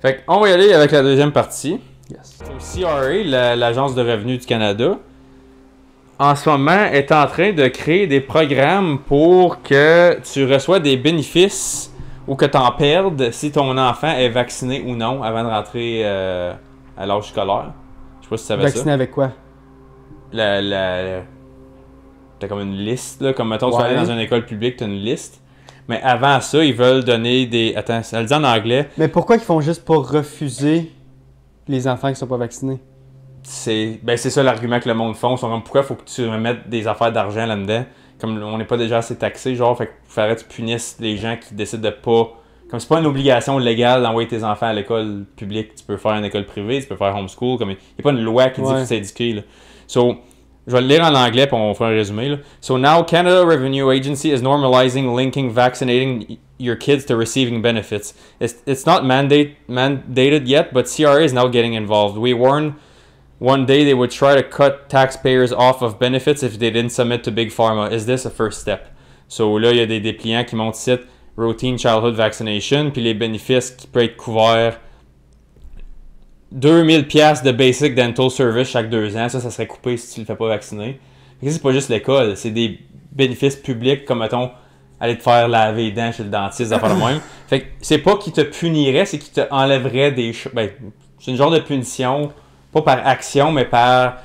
Fait qu'on va y aller avec la deuxième partie. Yes. Au CRA, l'Agence de revenus du Canada, en ce moment, est en train de créer des programmes pour que tu reçois des bénéfices ou que tu en perdes si ton enfant est vacciné ou non avant de rentrer à l'âge scolaire. Je sais pas si tu savais ça. Vacciné avec quoi? T'as comme une liste, là. Comme mettons, tu vas aller dans une école publique, t'as une liste. Mais avant ça, ils veulent donner des... Attends, ça le dit en anglais. Mais pourquoi ils font juste pour refuser les enfants qui sont pas vaccinés? C'est ça l'argument que le monde font. Ils sont comme, pourquoi faut que tu remettes des affaires d'argent là-dedans? Comme on n'est pas déjà assez taxé, genre, fait qu'il faudrait que tu punisses les gens qui décident de pas... Comme c'est pas une obligation légale d'envoyer tes enfants à l'école publique. Tu peux faire une école privée, tu peux faire homeschool. Comme il n'y a pas une loi qui dit que c'est éduqué, là. So, je vais le lire en anglais puis on va faire un résumé, là. So now Canada Revenue Agency is normalizing linking vaccinating your kids to receiving benefits. It's not mandated yet, but CRA is now getting involved. We warn one day they would try to cut taxpayers off of benefits if they didn't submit to Big Pharma. Is this a first step? So là, il y a des dépliants qui montrent ici Routine Childhood Vaccination, puis les bénéfices qui peuvent être couverts 2000$ de Basic Dental Service chaque 2 ans. Ça serait coupé si tu le fais pas vacciner. C'est pas juste l'école, c'est des bénéfices publics comme, mettons, aller te faire laver les dents chez le dentiste, d'affaires de même. Fait que c'est pas qu'il te punirait, c'est qu'il te enlèverait des choses. Ben, c'est une genre de punition, pas par action, mais par...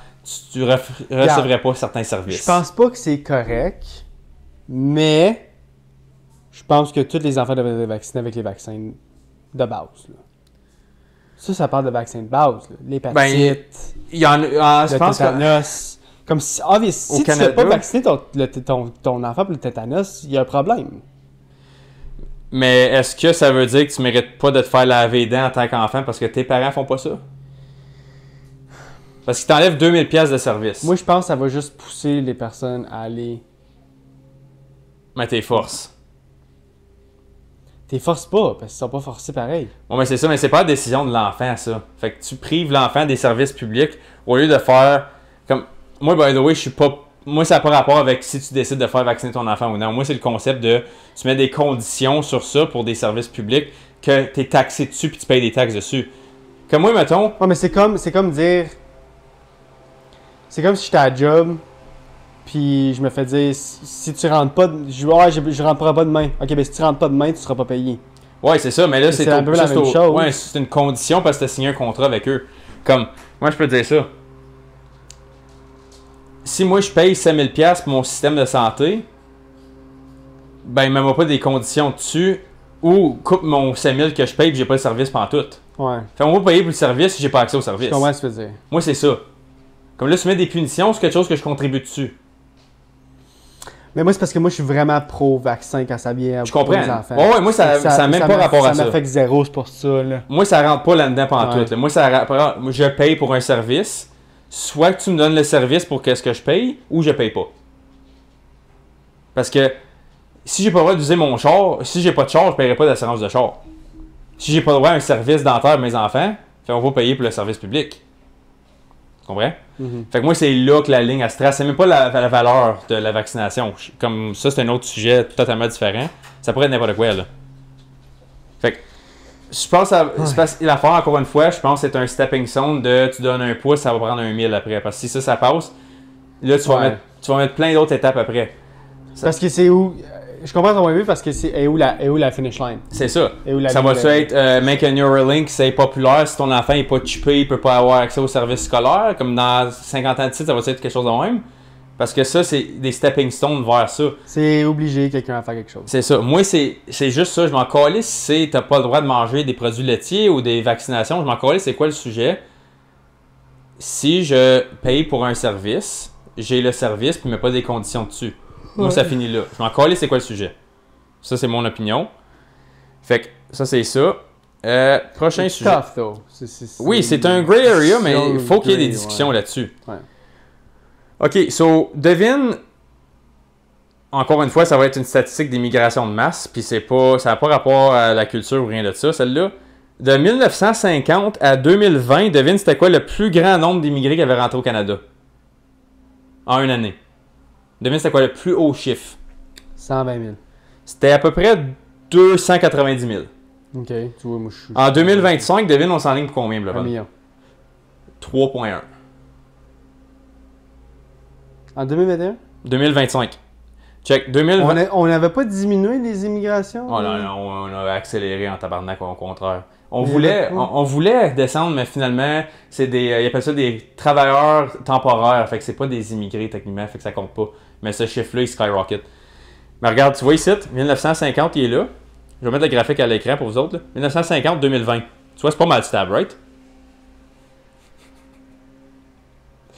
Tu recevrais pas certains services. Je pense pas que c'est correct, mais je pense que tous les enfants devraient être vaccinés avec les vaccins de base, là. Ça parle de vaccins de base, là. L'hépatite, il y en a, je le pense tétanos. Comme si tu ne fais pas vacciner ton enfant pour le tétanos, il y a un problème. Mais est-ce que ça veut dire que tu mérites pas de te faire laver les dents en tant qu'enfant parce que tes parents font pas ça? Parce qu'ils t'enlèvent 2000$ de service. Moi, je pense que ça va juste pousser les personnes à aller... Mais t'es forces. T'es forces pas, parce qu'ils sont pas forcés pareil. Bon, mais c'est ça, mais c'est pas la décision de l'enfant, ça. Fait que tu prives l'enfant des services publics au lieu de faire... comme moi, by the way, je suis pas... Moi, ça n'a pas rapport avec si tu décides de faire vacciner ton enfant ou non. Moi, c'est le concept de... Tu mets des conditions sur ça pour des services publics que t'es taxé dessus puis tu payes des taxes dessus. Comme moi, mettons... Ouais, mais c'est comme dire... C'est comme si j'étais à job, puis je me fais dire, si tu rentres pas... je rentrerai pas demain. Ok, ben si tu rentres pas demain, tu seras pas payé. Ouais, c'est ça, mais là, c'est un peu la même chose. Ouais, c'est une condition parce que tu as signé un contrat avec eux. Comme, moi, je peux te dire ça. Si moi, je paye 5000$ pour mon système de santé, ben, il ne met pas des conditions dessus ou coupe mon 5000$ que je paye et j'ai pas le service pantoute. Ouais. Fait on va payer pour le service si j'ai pas accès au service. Je comprends ce que tu veux dire. Moi, c'est ça. Comme là, tu mets des punitions, c'est quelque chose que je contribue dessus. Mais moi, c'est parce que moi, je suis vraiment pro-vaccin quand ça vient pour les enfants. Ouais, moi, ça n'a même pas rapport à ça. Ça m'affecte zéro, c'est pour ça, là. Moi, ça rentre pas là-dedans pantoute. Là. Moi, je paye pour un service. Soit que tu me donnes le service pour qu'est-ce que je paye, ou je paye pas. Parce que si j'ai pas le droit d'user mon char, si j'ai pas de char, je paierai pas d'assurance de char. Si j'ai pas le droit à un service dentaire pour mes enfants, on va payer pour le service public. Tu comprends? Mm-hmm. Fait que moi, c'est là que la ligne elle se trace. C'est même pas la valeur de la vaccination. Comme ça, c'est un autre sujet totalement différent. Ça pourrait être n'importe quoi, là. Fait que je pense à l'affaire, encore une fois, je pense que c'est un stepping stone de tu donnes un pouce, ça va prendre un 1000 après. Parce que si ça passe, là, tu vas mettre plein d'autres étapes après. Parce que c'est où... Je comprends ton point de vue parce que c'est où la finish line. C'est ça. Où Ça va-tu être Make a Neuralink, c'est populaire, si ton enfant n'est pas chippé, il peut pas avoir accès au service scolaire, comme dans 50 ans de suite, ça va être quelque chose de même? Parce que ça, c'est des stepping stones vers ça. C'est obligé quelqu'un à faire quelque chose. C'est ça. Moi, c'est juste ça. Je m'en calisse si t'as pas le droit de manger des produits laitiers ou des vaccinations. Je m'en calisse c'est quoi le sujet? Si je paye pour un service, j'ai le service puis je mets pas des conditions dessus. Moi, ça finit là. Je m'en calisse c'est quoi le sujet? Ça, c'est mon opinion. Fait que ça, c'est ça. Prochain sujet. Tough, though. Oui, c'est un gray area, mais il faut qu'il y ait des discussions là-dessus. Ouais. OK, so, devine... Encore une fois, ça va être une statistique d'immigration de masse, puis ça n'a pas rapport à la culture ou rien de ça, celle-là. De 1950 à 2020, devine c'était quoi le plus grand nombre d'immigrés qui avaient rentré au Canada? En une année. Devine c'était quoi le plus haut chiffre? 120 000. C'était à peu près 290 000. Ok, tu vois, moi je suis. En 2025, devine, on s'enligne pour combien, 1 Blevin? million. 3,1. En 2021? 2025. Check. 2020. On n'avait pas diminué les immigrations? Oh non, non, on a accéléré en tabarnak, au contraire. On Mais voulait, pourquoi? on voulait descendre, mais finalement, c'est des. Ils appellent ça des travailleurs temporaires. Fait que c'est pas des immigrés techniquement, fait que ça compte pas. Mais ce chiffre-là, il skyrocket. Mais regarde, tu vois ici, 1950, il est là. Je vais mettre le graphique à l'écran pour vous autres. 1950-2020. Tu vois, c'est pas mal stable, right?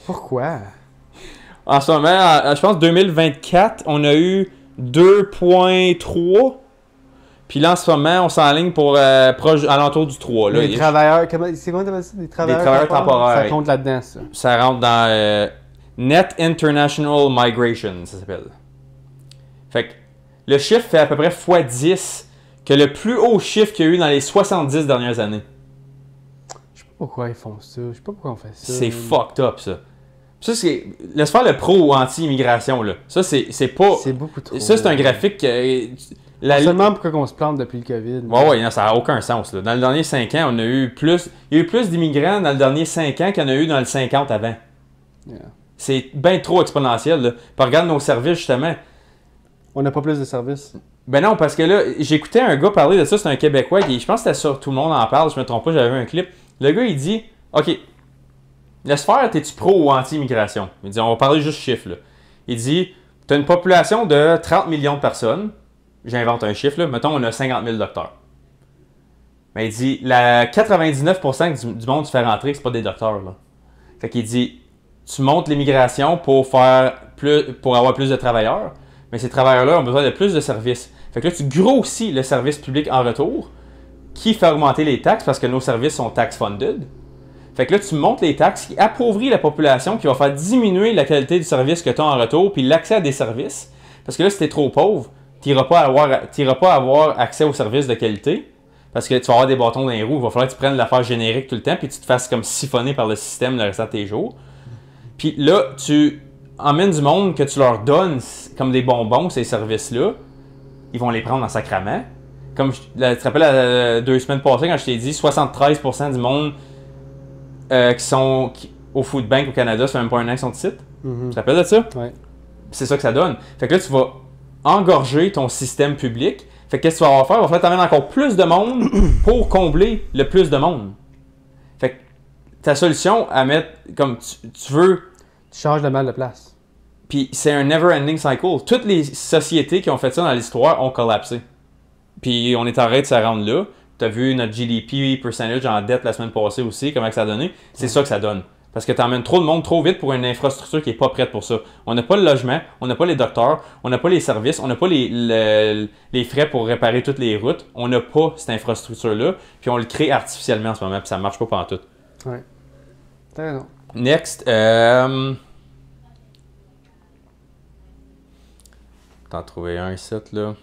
Pourquoi? En ce moment, je pense 2024, on a eu 2,3. Puis là, en ce moment, on s'enligne pour proche, alentour du 3. Là. Les travailleurs, c'est quoi t'appelles ça? Des travailleurs temporaires. Ça compte là-dedans, ça. Ça rentre dans Net International Migration, ça s'appelle. Fait que le chiffre fait à peu près x10 que le plus haut chiffre qu'il y a eu dans les 70 dernières années. Je sais pas pourquoi ils font ça. Je sais pas pourquoi on fait ça. C'est fucked up, ça. Ça, c'est. Laisse faire le pro ou anti-immigration, là. Ça, c'est pas. C'est beaucoup trop. Ça, c'est un graphique. Seulement pourquoi on se plante depuis le COVID. Ouais, non, ça n'a aucun sens. Là. Dans les derniers 5 ans, on a eu plus. Il y a eu plus d'immigrants dans les derniers 5 ans qu'il y en a eu dans les 50 avant. Yeah. C'est bien trop exponentiel. Là. Puis regarde nos services, justement. On n'a pas plus de services. Ben non, parce que là, j'écoutais un gars parler de ça, c'est un Québécois, je pense que c'était ça, tout le monde en parle, je me trompe pas, j'avais vu un clip. Le gars, il dit, OK, laisse faire, t'es-tu pro ou anti-immigration? Il dit, on va parler juste chiffres, là. Il dit, t'as une population de 30 millions de personnes, j'invente un chiffre, là, mettons, on a 50 000 docteurs. Mais il dit, la 99% du monde qui fait rentrer, c'est pas des docteurs, là. Fait qu'il dit, tu montes l'immigration pour avoir plus de travailleurs, mais ces travailleurs-là ont besoin de plus de services. Fait que là, tu grossis le service public en retour, qui fait augmenter les taxes parce que nos services sont tax-funded. Fait que là, tu montes les taxes qui appauvrit la population, qui va faire diminuer la qualité du service que tu as en retour, puis l'accès à des services. Parce que là, si tu es trop pauvre, tu n'iras pas avoir accès aux services de qualité, parce que tu vas avoir des bâtons dans les roues. Il va falloir que tu prennes l'affaire générique tout le temps, puis tu te fasses comme siphonner par le système le restant de tes jours. Puis là, tu emmènes du monde que tu leur donnes comme des bonbons, ces services-là. Ils vont les prendre en sacrament. Comme tu te rappelles 2 semaines passées, quand je t'ai dit 73% du monde qui sont au Food Bank au Canada, ça fait même pas un an qu'ils sont ici. Tu te rappelles de ça? Ouais. C'est ça que ça donne. Fait que là, tu vas engorger ton système public. Fait que qu'est-ce que tu vas faire? Il va falloir t'amener encore plus de monde pour combler le plus de monde. Fait que ta solution à mettre comme tu veux. Tu changes de mal de place. Puis c'est un never-ending cycle. Toutes les sociétés qui ont fait ça dans l'histoire ont collapsé. Puis on est en train de se rendre là. Tu as vu notre GDP percentage en dette la semaine passée aussi, comment que ça a donné. C'est ça que ça donne. Parce que tu emmènes trop de monde trop vite pour une infrastructure qui n'est pas prête pour ça. On n'a pas le logement, on n'a pas les docteurs, on n'a pas les services, on n'a pas les frais pour réparer toutes les routes. On n'a pas cette infrastructure-là. Puis on le crée artificiellement en ce moment, puis ça ne marche pas pantoute. Ouais. T'as raison. Next. T'en trouver un ici, là.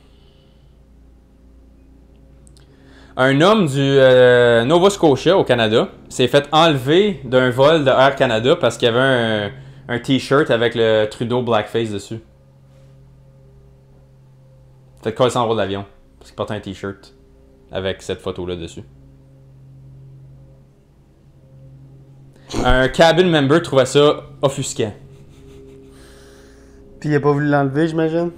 Un homme du Nova Scotia au Canada s'est fait enlever d'un vol de Air Canada parce qu'il y avait un t-shirt avec le Trudeau blackface dessus. Peut-être qu'il s'en va de l'avion parce qu'il portait un t-shirt avec cette photo-là dessus. Un cabin member trouvait ça offusquant. Puis il a pas voulu l'enlever, j'imagine?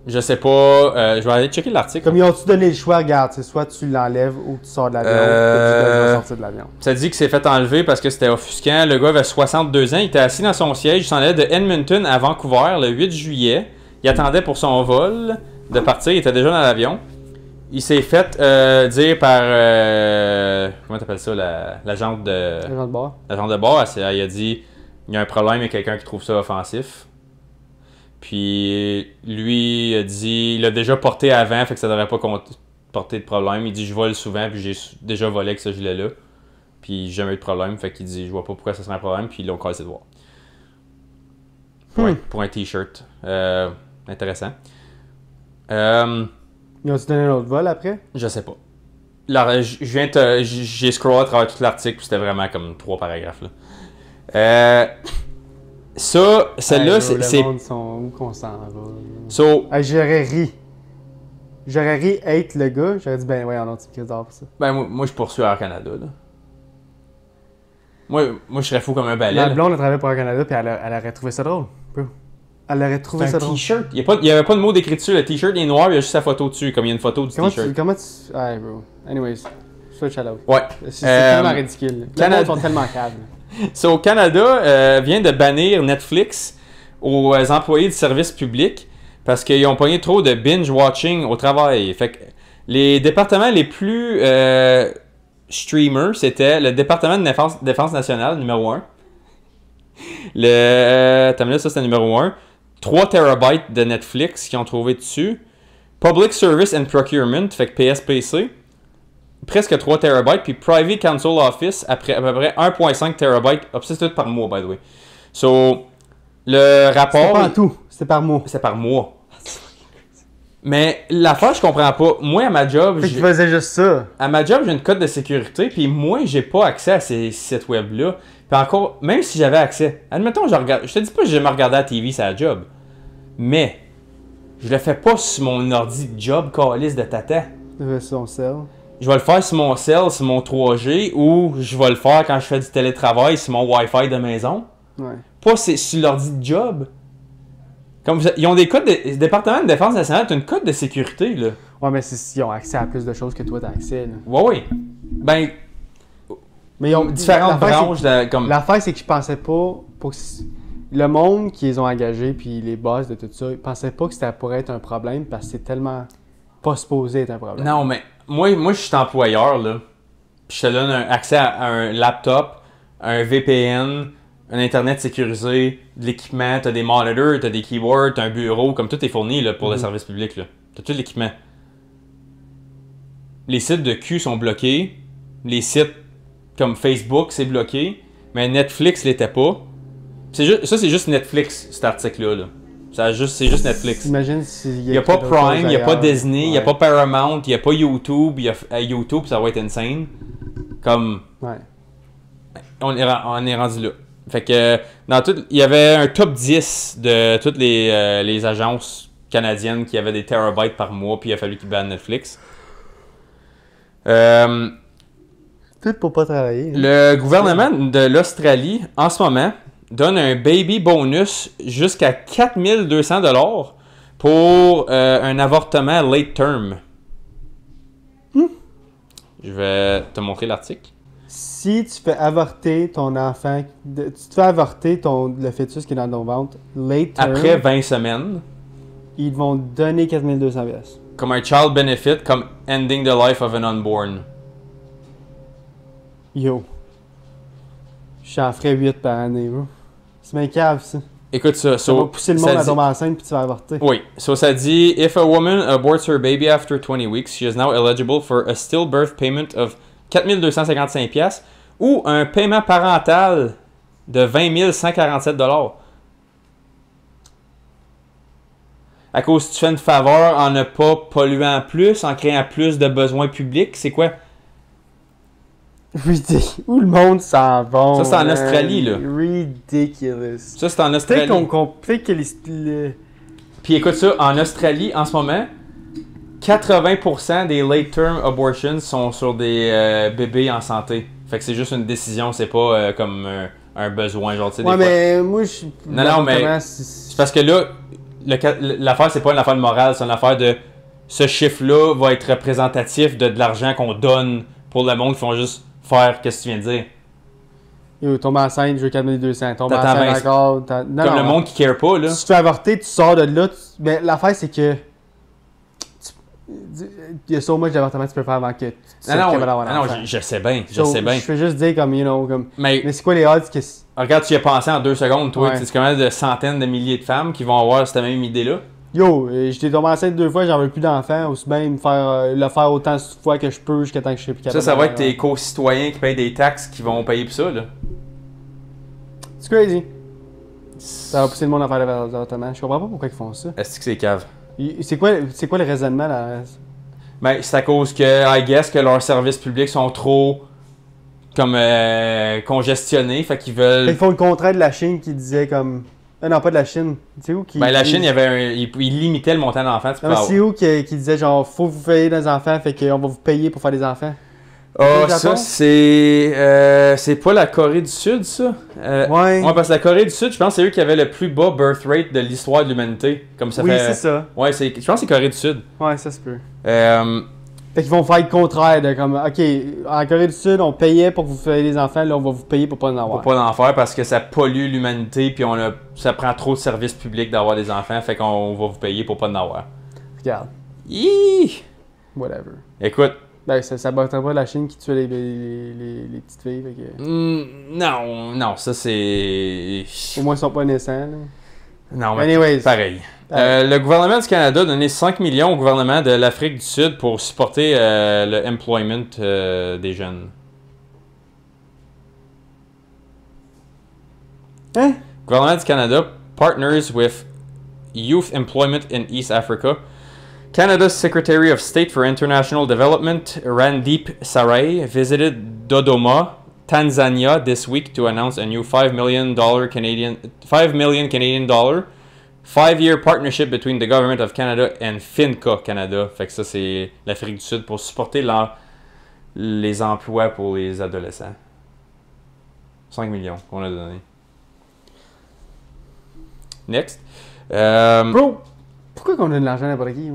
Je sais pas, je vais aller checker l'article. Comme ils ont-tu donné le choix, regarde, c'est soit tu l'enlèves ou tu sors de l'avion, ou tu dois sortir de l'avion. Ça dit qu'il s'est fait enlever parce que c'était offusquant. Le gars avait 62 ans, il était assis dans son siège, il s'en allait de Edmonton à Vancouver le 8 juillet. Il attendait pour son vol de partir, il était déjà dans l'avion. Il s'est fait dire par, comment t'appelles ça, l'agent de... L'agent de bord. L'agent de bord, il a dit, il y a un problème, il y a quelqu'un qui trouve ça offensif. Puis lui a dit, il l'a déjà porté avant, fait que ça devrait pas porter de problème. Il dit, je vole souvent, puis j'ai déjà volé avec ce gilet-là. Puis j'ai jamais eu de problème, fait qu'il dit, je vois pas pourquoi ça serait un problème, puis ils l'ont cassé de voir. Pour un t-shirt. Intéressant. Ils ont-tu donné un autre vol après? Je sais pas. Là, j'ai scrollé à travers tout l'article, puis c'était vraiment comme 3 paragraphes, là. Ça, celle-là, c'est... Le monde sont où qu'on s'en va? So, J'aurais ri. J'aurais ri hate le gars, j'aurais dit, ben ouais, on a une petite crise d'or pour ça. Ben, moi je poursuis Air Canada, là. Moi, je serais fou comme un balai. Ma là. blonde a travaillé pour Air Canada, puis elle aurait trouvé ça drôle. Bro. Elle aurait trouvé C'est ça un drôle. t-shirt. Il n'y avait pas de mot d'écrit dessus. Le t-shirt est noir, il y a juste sa photo dessus, comme il y a une photo du t-shirt. Comment tu. Ouais, bro. Anyways, switch à l'autre. Ouais. C'est tellement ridicule. Les Canada- gens sont tellement caves. So, Canada vient de bannir Netflix aux employés de services publics parce qu'ils ont pogné trop de binge-watching au travail. Fait que les départements les plus streamers, c'était le département de défense nationale, numéro 1. T'as mis là, ça c'était numéro 1. 3 terabytes de Netflix qu'ils ont trouvé dessus. Public Service and Procurement, fait que PSPC. Presque 3 terabytes. Puis Private Council Office, à peu près 1.5 terabytes. Oh, c'est tout par mois, by the way. So, le rapport. C'est pas en tout, c'est par mois. C'est par mois. Mais l'affaire, je comprends pas. Moi, à ma job, Fait que tu faisais juste ça. à ma job, j'ai une code de sécurité, puis moi, j'ai pas accès à ces sites web-là. Puis encore, même si j'avais accès, admettons, je te dis pas que j'aime regarder la TV, c'est la job. Mais, je le fais pas sur mon ordi de job, calice de tata. Tu fais son sel. Je vais le faire sur mon cell, sur mon 3G, ou je vais le faire quand je fais du télétravail sur mon Wi-Fi de maison. Ouais. Pas sur l'ordi de job. Comme ils ont des codes de. Le département de défense nationale, t'as une code de sécurité, là. Ouais, mais ils ont accès à plus de choses que toi t'as accès, là. Ouais, oui. Ben, Mais ils ont différentes branches comme. L'affaire, c'est que je pensais pas. Pour que le monde qui les ont engagés, puis les boss de tout ça, ils pensaient pas que ça pourrait être un problème parce que c'est tellement pas supposé être un problème. Non, mais moi je suis employeur, là. Puis je te donne accès à un laptop, un VPN, un Internet sécurisé, de l'équipement, t'as des monitors, t'as des keyboards, t'as un bureau, comme tout est fourni là, pour le service public, là. T'as tout l'équipement. Les sites de Q sont bloqués. Les sites comme Facebook, c'est bloqué. Mais Netflix l'était pas. Ça, c'est juste Netflix, cet article-là. Là. C'est juste Netflix. Imagine s'il Il n'y a pas Prime, il n'y a pas Disney, il n'y a Ouais. pas Paramount, il n'y a pas YouTube. YouTube, ça va être insane. Comme, Ouais. on est rendu là. Fait que, il y avait un top 10 de toutes les agences canadiennes qui avaient des terabytes par mois, puis il a fallu qu'ils bannent Netflix. Tout pour pas travailler. Le gouvernement de l'Australie, en ce moment, donne un baby bonus jusqu'à 4200 $ pour un avortement late term. Je vais te montrer l'article. Si tu fais avorter ton enfant, tu te fais avorter le fœtus qui est dans ton ventre, late term, Après 20 semaines, ils vont te donner 4200 $. comme un child benefit, comme ending the life of an unborn. Yo. J'en ferais 8 par année, bro. C'est bien cave, ça. Écoute ça. Ça va pousser le monde à dit- tomber enceinte puis tu vas avorter. Oui, ça dit if a woman aborts her baby after 20 weeks, she is now eligible for a stillbirth payment of 4255 $ ou un paiement parental de 20 147 $. À cause que tu fais une faveur en ne pas polluant plus, en créant plus de besoins publics, c'est quoi? Où le monde s'en va. Ça, c'est en man. Australie, là. Ridiculous. Ça, c'est en Australie. Peut-être que Puis écoute ça, en Australie, en ce moment, 80% des late term abortions sont sur des bébés en santé. Fait que c'est juste une décision, c'est pas comme un besoin. Genre, tu sais, Ouais, des fois- mais moi, je. Non, mais- C'est parce que là, l'affaire, c'est pas une affaire de morale, c'est une affaire de ce chiffre-là va être représentatif de l'argent qu'on donne pour le monde qui font juste faire qu'est-ce que tu viens de dire. Yo, tombe enceinte, je veux 4200. Tombe T'attends enceinte 20. encore. Non, Comme non, le monde qui care pas, là. Si tu te fais avorter, tu sors de là. Mais l'affaire, c'est que. Il y a so much d'avortements que tu peux faire avant que tu sois capable d'avoir un enfant. je sais bien, je So, sais bien. Je fais juste dire comme, you know, comme. Mais Mais c'est quoi les odds que. regarde, tu y as pensé en 2 secondes, toi. Ouais. Tu sais combien de centaines de milliers de femmes qui vont avoir cette même idée-là? Yo, j'étais tombé enceinte 2 fois, j'en veux plus d'enfants. Aussi bien le faire autant de fois que je peux jusqu'à temps que je serai plus capable. Ça va être d'avoir tes co-citoyens qui payent des taxes qui vont payer pour ça, là. C'est crazy. Ça va pousser le monde à faire des avortements. Je comprends pas pourquoi ils font ça. Est-ce que c'est cave? C'est quoi le raisonnement là? Ben, c'est à cause que, I guess, que leurs services publics sont trop, comme, congestionnés, fait qu'ils Ils veulent... font le contraire de la Chine qui disait comme Non, pas de la Chine. C'est où qui. Ben, la Chine, il limitait le montant d'enfants. C'est où qui disait genre, faut vous payer des enfants, fait qu'on va vous payer pour faire des enfants? Ah, ça, c'est pas la Corée du Sud, ça? Ouais. Ouais, parce que la Corée du Sud, je pense que c'est eux qui avaient le plus bas birth rate de l'histoire de l'humanité. Comme ça Oui, fait. c'est ça. Ouais, je pense que c'est Corée du Sud. Ouais, ça se peut. Fait qu'ils vont faire le contraire de comme, ok, en Corée du Sud, on payait pour que vous fassiez des enfants, là, on va vous payer pour pas en avoir. Pour pas en faire parce que ça pollue l'humanité, puis ça prend trop de services publics d'avoir des enfants, fait qu'on va vous payer pour pas en avoir. Regarde. Hiiii! Whatever. Écoute. Ben, ça battrait pas la Chine qui tue les petites filles, fait que... non, ça c'est... Au moins, ils sont pas naissants, là. Non, mais anyways. pareil. Le gouvernement du Canada a donné 5 millions au gouvernement de l'Afrique du Sud pour supporter le employment des jeunes. Hein? Le gouvernement du Canada partners with Youth Employment in East Africa. Canada's Secretary of State for International Development, Randeep Sarai, visited Dodoma, Tanzania this week to announce a new $5 million Canadian dollar 5-year partnership between the government of Canada and Finca Canada. Fait que ça, c'est l'Afrique du Sud pour supporter les emplois pour les adolescents. 5 millions qu'on a donné. Next. Bro, pourquoi qu'on donne de l'argent à n'importe qui?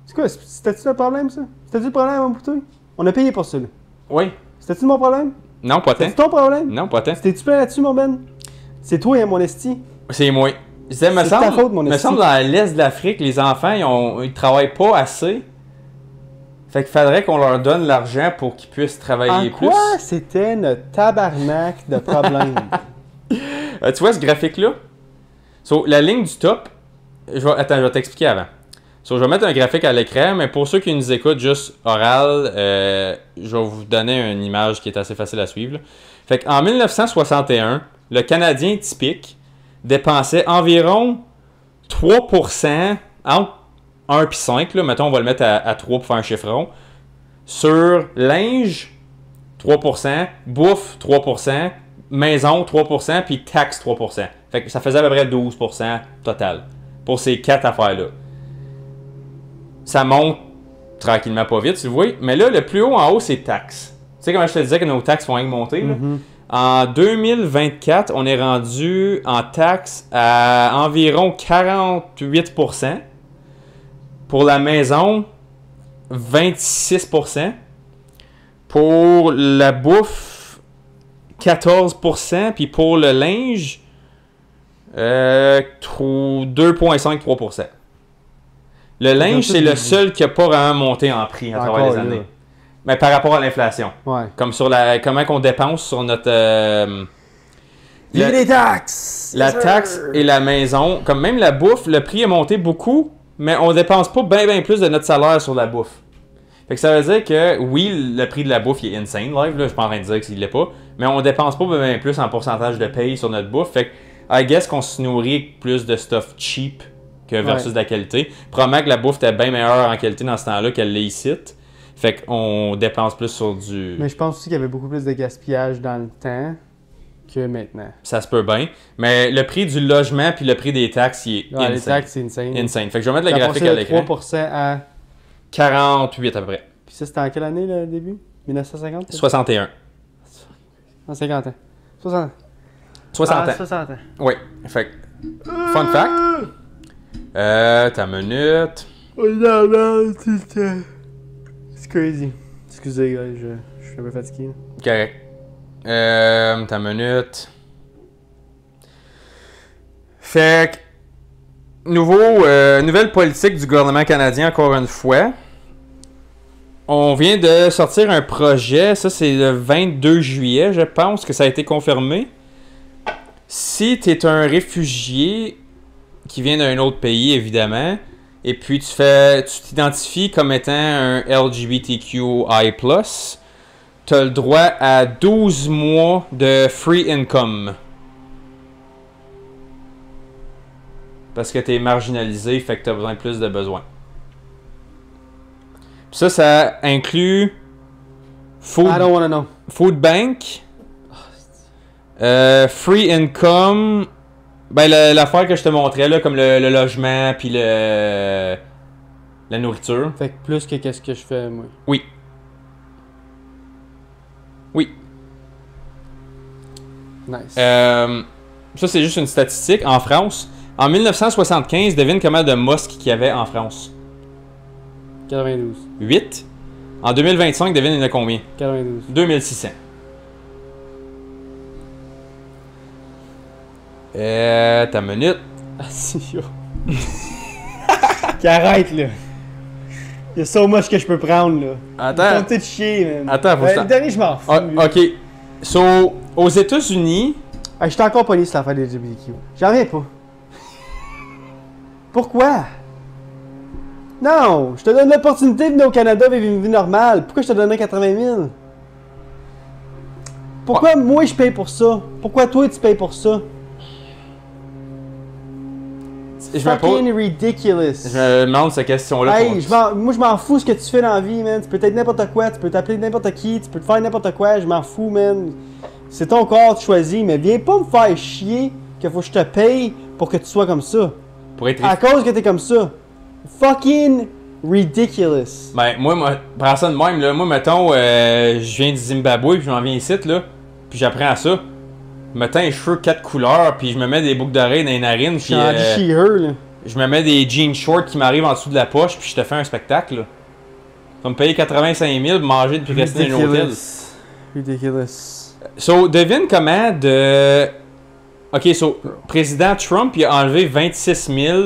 C'est quoi? C'était-tu le problème, ça? C'était-tu le problème pour toi? On a payé pour ça, là. Oui. C'était-tu mon problème? Non, pas tant. C'était ton problème? Non, pas tant. C'était-tu plein là-dessus, mon Ben? C'est toi et mon esti. C'est moi. C'est ta faute, mon esti. Me semble dans l'Est de l'Afrique, les enfants, ils travaillent pas assez. Fait qu'il faudrait qu'on leur donne l'argent pour qu'ils puissent travailler plus. Quoi? C'était notre tabarnak de problème. Tu vois ce graphique-là? La ligne du top... Attends, je vais t'expliquer avant. Je vais mettre un graphique à l'écran, mais pour ceux qui nous écoutent juste oral, je vais vous donner une image qui est assez facile à suivre. Là. Fait qu'en 1961, le Canadien typique dépensait environ 3%, entre 1 et 5, là, mettons on va le mettre à 3 pour faire un chiffron, sur linge, 3%, bouffe, 3%, maison, 3%, puis taxe, 3%. Fait que ça faisait à peu près 12% total pour ces 4 affaires-là. Ça monte tranquillement pas vite, tu vois. Mais là, le plus haut en haut, c'est taxes. Tu sais comment je te disais que nos taxes vont augmenter? Là? En 2024, on est rendu en taxes à environ 48%. Pour la maison, 26%. Pour la bouffe, 14%. Puis pour le linge, 2,5-3%. Le linge, c'est le seul qui n'a pas vraiment monté en prix à travers les années. Mais par rapport à l'inflation. Ouais. Comme sur comment qu'on dépense sur notre... les taxes! La taxe et la maison. Comme même la bouffe, le prix a monté beaucoup, mais on dépense pas bien plus de notre salaire sur la bouffe. Fait que ça veut dire que, oui, le prix de la bouffe il est insane, live, là, je suis pas en train de dire qu'il l'est pas, mais on dépense pas bien plus en pourcentage de paye sur notre bouffe. Fait que, I guess qu'on se nourrit avec plus de stuff cheap que versus de la qualité. Probablement que la bouffe était bien meilleure en qualité dans ce temps-là qu'elle l'est ici. Fait qu'on dépense plus sur du... Mais je pense aussi qu'il y avait beaucoup plus de gaspillage dans le temps que maintenant. Ça se peut bien. Mais le prix du logement puis le prix des taxes, il est insane. Les taxes, c'est insane. Insane. Fait que je vais mettre le graphique à l'écran. 3% à... 48 à peu près. Puis ça, c'était en quelle année, le début? 1950? 61. En 50 ans. 60. 60 ans. 60 ans. Oui. Fait que, fun fact. Ta minute. Oh non, c'est crazy. Excusez, gars, je suis un peu fatigué. Correct. Ta minute. Fait que, nouvelle politique du gouvernement canadien, encore une fois. On vient de sortir un projet, ça c'est le 22 juillet, je pense que ça a été confirmé. Si tu es un réfugié qui vient d'un autre pays, évidemment, et puis tu t'identifies comme étant un LGBTQI+, tu as le droit à 12 mois de free income. Parce que tu es marginalisé, fait que tu as besoin de plus de besoins. Puis ça inclut I don't wanna know. Food Bank, Free Income, Ben, l'affaire que je te montrais, là, comme le logement, puis la nourriture. Fait que plus que qu'est-ce que je fais, moi. Oui. Oui. Nice. Ça, c'est juste une statistique. En France, en 1975, devine combien de mosques qu'il y avait en France? 92. 8. En 2025, devine il y en a combien? 92. 2600. Ta minute. Ah, si, yo. Qu'arrête, là. Il y a so much que je peux prendre, là. Attends. Tentez de chier, man. Attends, faut que je Le dernier, je m'en fous. Ah, ok. So, aux États-Unis, Ah, j'étais encore pogné sur l'affaire des LGBTQ. J'en reviens pas. Pourquoi? Non, je te donne l'opportunité de venir au Canada vivre une vie normale. Pourquoi je te donnerais 80 000? Pourquoi moi je paye pour ça? Pourquoi toi tu payes pour ça? je me Fucking ridiculous. je me demande cette question-là. Hey, moi je m'en fous ce que tu fais dans la vie, man. Tu peux être n'importe quoi, tu peux t'appeler n'importe qui, tu peux te faire n'importe quoi, je m'en fous, man. C'est ton corps, tu choisis, mais viens pas me faire chier qu'il faut que je te paye pour que tu sois comme ça. Pour être... À cause que t'es comme ça. Fucking ridiculous. Ben, moi, prends ça de même, là. Moi, mettons, je viens du Zimbabwe, puis je m'en viens ici, là. Puis j'apprends à ça. Je me teins les cheveux 4 couleurs, puis je me mets des boucles d'oreilles dans les narines, Je puis suis rendu she-her, là. je me mets des jeans shorts qui m'arrivent en dessous de la poche, puis je te fais un spectacle, là. Tu vas me payer 85 000 pour manger puis rester dans un hôtel. Ridiculous. So, devine comment de... Ok, so, président Trump, il a enlevé 26 000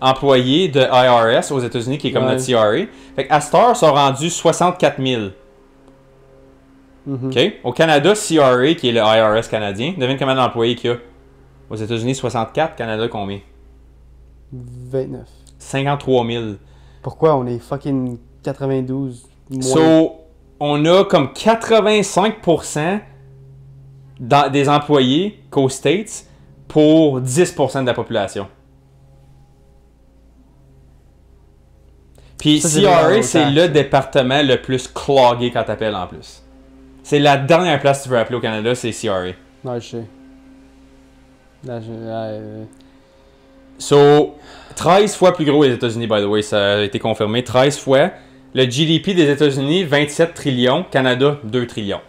employés de IRS aux États-Unis, qui est comme Ouais. notre CRA. Fait qu'à cette heure, ils sont rendus 64 000. Mhm. OK? Au Canada, CRA, qui est le IRS canadien, devine combien d'employés qu'il y a? Aux États-Unis, 64. Canada, combien? 29. 53 000. Pourquoi on est fucking 92 moins? So, on a comme 85% des employés qu'aux States pour 10% de la population. Puis Ça, c'est CRA, vraiment c'est longtemps. le département le plus clogué quand t'appelles en plus. C'est la dernière place que tu veux appeler au Canada, c'est CRA. Non, je sais. Non, So, 13 fois plus gros les États-Unis, by the way, ça a été confirmé. 13 fois. Le GDP des États-Unis, 27 trillions. Canada, 2 trillions.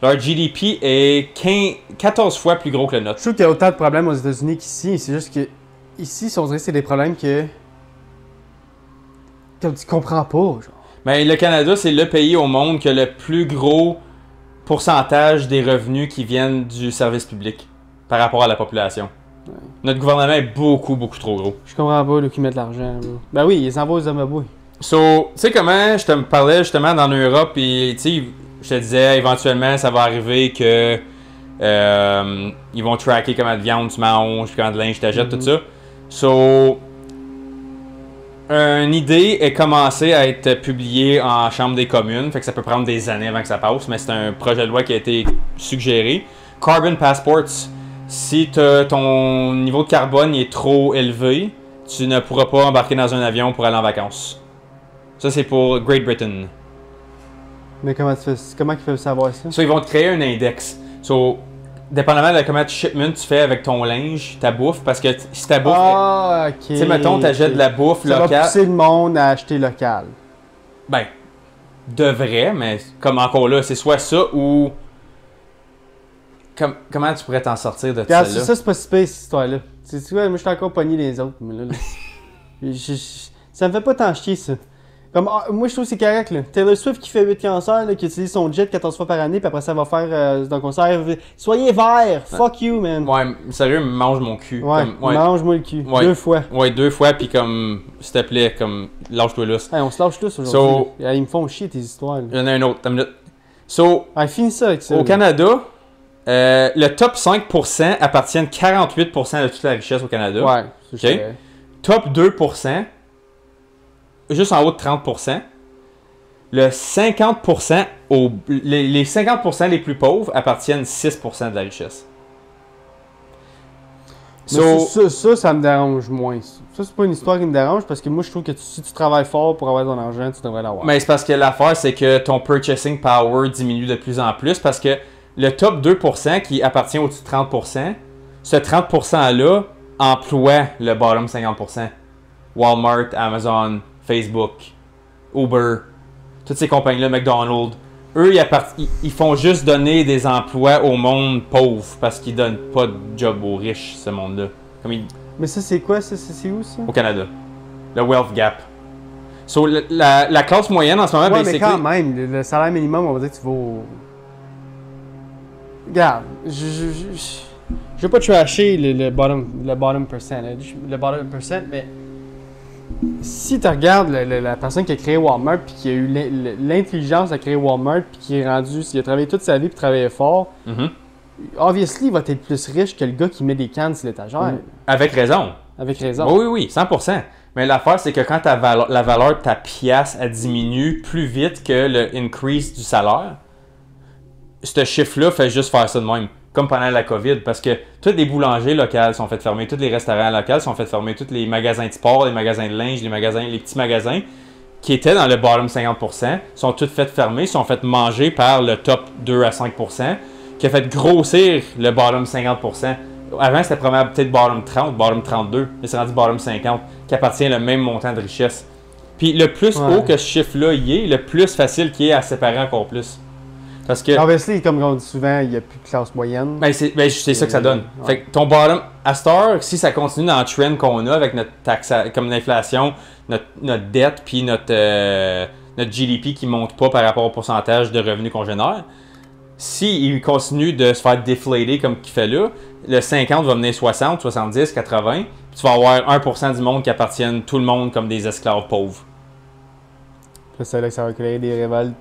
Leur GDP est 14 fois plus gros que le nôtre. Je trouve qu'il y a autant de problèmes aux États-Unis qu'ici. C'est juste que ici, on dirait que c'est des problèmes que tu comprends pas, genre. Mais le Canada, c'est le pays au monde qui a le plus gros pourcentage des revenus qui viennent du service public par rapport à la population. Ouais. Notre gouvernement est beaucoup, beaucoup trop gros. Je comprends pas, là, qui mettent de l'argent, là. Ben oui, ils envoient aux Zimbabwe. So, tu sais comment je te parlais justement dans l'Europe, et tu sais, je te disais éventuellement ça va arriver que ils vont tracker comment de viande tu manges, puis comment de linge tu achètes, tout ça. So, une idée est commencée à être publiée en Chambre des communes, fait que ça peut prendre des années avant que ça passe, mais c'est un projet de loi qui a été suggéré. Carbon passports, si ton niveau de carbone est trop élevé, tu ne pourras pas embarquer dans un avion pour aller en vacances. Ça, c'est pour Great Britain. Mais comment ils peuvent savoir ça? So, ils vont te créer un index. So, dépendamment de comment de shipment tu fais avec ton linge, ta bouffe, parce que si ta bouffe... Ah, ok. Tu sais, mettons, t'achètes de la bouffe Ça va locale... pousser le monde à acheter local. Ben, devrait, mais comme encore là, c'est soit ça ou... Comment tu pourrais t'en sortir de Regarde, celle-là? ça, c'est pas si pire, cette histoire-là. Tu vois, moi, je suis encore pogné les autres, mais là... ça me fait pas tant chier, ça. Comme, moi, je trouve que c'est correct, là. Taylor Swift qui fait 8 cancers, là, qui utilise son jet 14 fois par année, puis après ça va faire dans le concert. Soyez vert! Fuck you, man! Ouais, sérieux, mange mon cul. Ouais, Comme, mange-moi le cul. Ouais. 2 fois. Ouais, 2 fois, puis comme, s'il te plaît, comme, lâche-toi là. Hey, on se lâche tous aujourd'hui. Là. Ils me font chier, tes histoires. Là. Il y en a un autre, t'as une minute. So, Ah, finis ça avec ça. au là. Canada, le top 5% appartiennent 48% de toute la richesse au Canada. Ouais, c'est Ok. Top 2%, juste en haut de 30%. Le 50%, les 50% les plus pauvres appartiennent 6% de la richesse. Mais So, ça me dérange moins. Ça, c'est pas une histoire qui me dérange parce que moi, je trouve que si tu travailles fort pour avoir ton argent, tu devrais l'avoir. mais c'est parce que l'affaire, c'est que ton purchasing power diminue de plus en plus parce que le top 2% qui appartient au-dessus de 30%, Ce 30%-là emploie le bottom 50%. Walmart, Amazon, Facebook, Uber, toutes ces compagnies-là, McDonald's. Eux, ils font juste donner des emplois au monde pauvre parce qu'ils donnent pas de job aux riches, ce monde-là. Mais ça, c'est quoi? Ça, c'est où, ça? Au Canada. Le wealth gap. So, la classe moyenne en ce moment, ouais, mais quand même, le salaire minimum, on va dire que tu vas... Regarde, je veux pas trasher le bottom percentage, le bottom percent, mais si tu regardes la personne qui a créé Walmart puis qui a eu l'intelligence à créer Walmart puis qui est rendu, s'il a travaillé toute sa vie puis travaillé fort, obviously, il va être plus riche que le gars qui met des cannes sur l'étagère. Avec raison. Avec raison. Oui, 100%. Mais l'affaire, c'est que quand la valeur de ta pièce elle diminue plus vite que le increase du salaire, ce chiffre-là fait juste faire ça de même. Comme pendant la COVID, parce que tous les boulangers locaux sont faits fermer, tous les restaurants locaux sont faits fermer, tous les magasins de sport, les magasins de linge, les petits magasins qui étaient dans le bottom 50% sont tous faits fermer, sont faits manger par le top 2 à 5%, qui a fait grossir le bottom 50%. Avant, c'était probablement peut-être bottom 30, bottom 32, mais c'est rendu bottom 50, qui appartient au même montant de richesse. Puis le plus haut que ce chiffre-là y est, le plus facile qu'il est à séparer encore plus. Parce que... Obviously, comme on dit souvent, il n'y a plus de classe moyenne. C'est ça que ça donne. Fait que ton bottom, à cette heure, si ça continue dans le trend qu'on a avec notre taxe, comme l'inflation, notre dette, puis notre GDP qui ne monte pas par rapport au pourcentage de revenus qu'on génère, s'il continue de se faire déflater comme qu'il fait là, le 50 va venir 60, 70, 80, puis tu vas avoir 1% du monde qui appartiennent tout le monde comme des esclaves pauvres. C'est là que ça va créer des révoltes.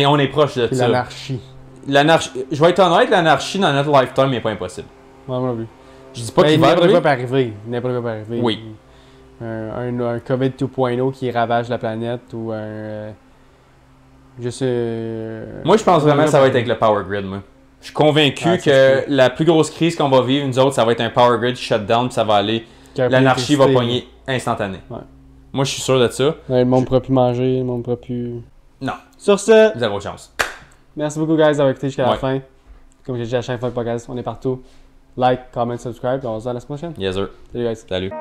On est proche de ça. L'anarchie. Je vais être honnête, l'anarchie dans notre lifetime n'est pas impossible. Ouais, moi oui. Je dis pas qu'il va arriver. N'importe quoi peut arriver. Oui. Un COVID 2.0 qui ravage la planète ou Moi, je pense vraiment que ça va être avec le power grid, moi. Je suis convaincu que la plus grosse crise qu'on va vivre, nous autres, ça va être un power grid shutdown, puis ça va aller. L'anarchie va pogner instantané. Ouais. Moi, je suis sûr de ça. Ouais, le monde ne pourra plus manger, le monde ne pourra plus... Non. Sur ce... Zéro chance. Merci beaucoup, guys, d'avoir écouté jusqu'à la fin. Comme j'ai dit à chaque fois le podcast, on est partout. Like, comment, subscribe, et on se voit la semaine prochaine. Yes, sir. Salut, guys. Salut.